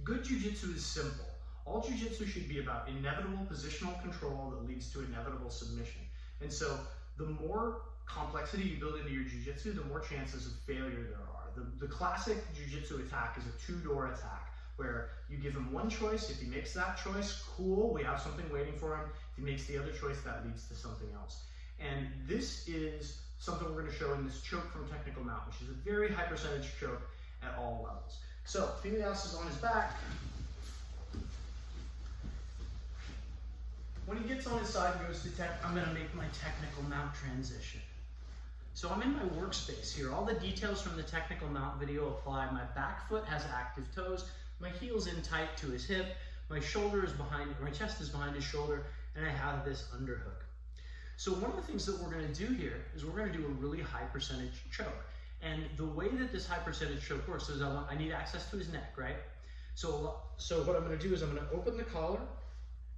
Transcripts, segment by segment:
good jiu-jitsu is simple. All jiu-jitsu should be about inevitable positional control that leads to inevitable submission. And so the more complexity you build into your jiu-jitsu, the more chances of failure there are. The classic jiu-jitsu attack is a two-door attack, where you give him one choice. If he makes that choice, cool, we have something waiting for him. If he makes the other choice, that leads to something else. And this is something we're going to show in this choke from technical mount, which is a very high percentage choke at all levels. So Ilias is on his back. When he gets on his side and goes to tech, I'm going to make my technical mount transition. So I'm in my workspace here. All the details from the technical mount video apply. My back foot has active toes. My heel's in tight to his hip. My shoulder is behind, my chest is behind his shoulder, and I have this underhook. So one of the things that we're going to do here is we're going to do a really high percentage choke. And the way that this high percentage choke works is I need access to his neck, right? So what I'm going to do is I'm going to open the collar,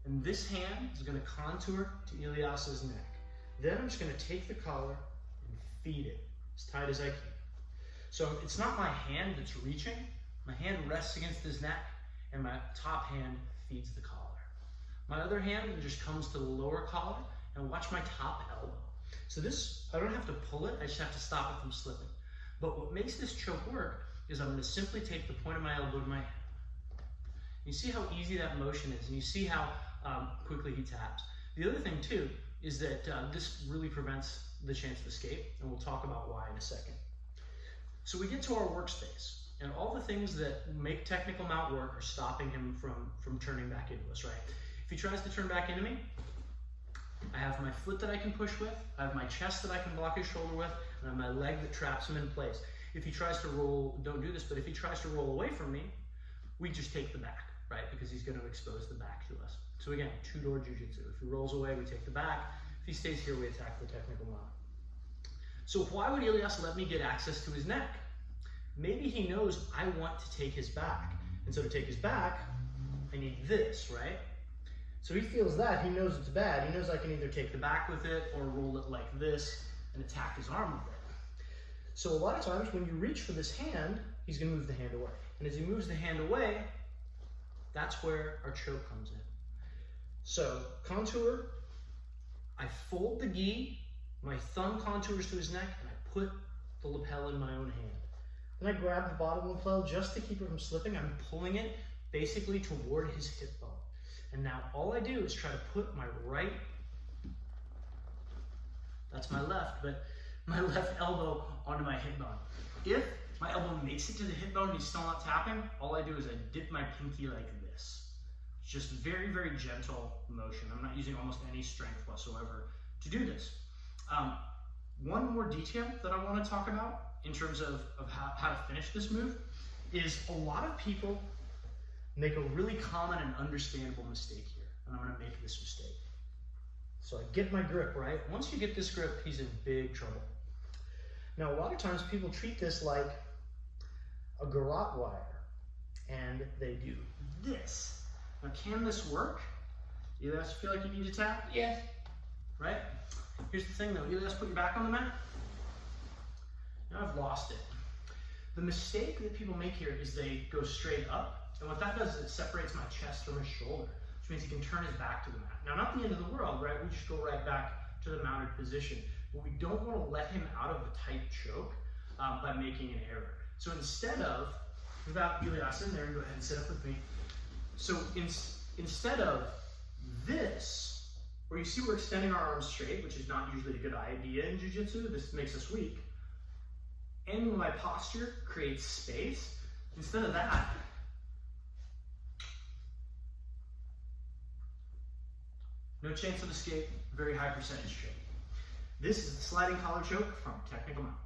and this hand is going to contour to Ilias's neck. Then I'm just going to take the collar and feed it as tight as I can. So it's not my hand that's reaching. My hand rests against his neck, and my top hand feeds the collar. My other hand just comes to the lower collar, and watch my top elbow. So this, I don't have to pull it, I just have to stop it from slipping. But what makes this choke work is I'm going to simply take the point of my elbow to my hand. You see how easy that motion is, and you see how quickly he taps. The other thing too is that this really prevents the chance of escape, and we'll talk about why in a second. So we get to our workspace, and all the things that make technical mount work are stopping him from turning back into us, right? If he tries to turn back into me, I have my foot that I can push with, I have my chest that I can block his shoulder with, and I have my leg that traps him in place. If he tries to roll, don't do this, but if he tries to roll away from me, we just take the back, right? Because he's going to expose the back to us. So again, two-door jiu-jitsu. If he rolls away, we take the back. If he stays here, we attack the technical mount. So why would Ilias let me get access to his neck? Maybe he knows I want to take his back. And so to take his back, I need this, right? So he feels that, he knows it's bad. He knows I can either take the back with it or roll it like this and attack his arm with it. So a lot of times when you reach for this hand, he's going to move the hand away. And as he moves the hand away, that's where our choke comes in. So contour, I fold the gi, my thumb contours to his neck, and I put the lapel in my own hand. Then I grab the bottom lapel just to keep it from slipping. I'm pulling it basically toward his hip bone. And now all I do is try to put my right, that's my left, but my left elbow onto my hip bone. If my elbow makes it to the hip bone and he's still not tapping, all I do is I dip my pinky like this. It's just very, very gentle motion. I'm not using almost any strength whatsoever to do this. One more detail that I want to talk about in terms of how to finish this move is a lot of people make a really common and understandable mistake here, and I'm going to make this mistake. So I get my grip, right? Once you get this grip, he's in big trouble. Now, a lot of times people treat this like a garrote wire, and they do this. Now, can this work? You guys feel like you need to tap? Yes. Right? Here's the thing though, you guys put your back on the mat. Now I've lost it. The mistake that people make here is they go straight up. And what that does is it separates my chest from his shoulder, which means he can turn his back to the mat. Now, not the end of the world, right? We just go right back to the mounted position. But we don't want to let him out of the tight choke by making an error. So instead of, without Ilias in there, go ahead and sit up with me. So instead of this, where you see we're extending our arms straight, which is not usually a good idea in jiu-jitsu, this makes us weak. And my posture creates space. Instead of that, no chance of escape, very high percentage choke. This is the sliding collar choke from technical mount.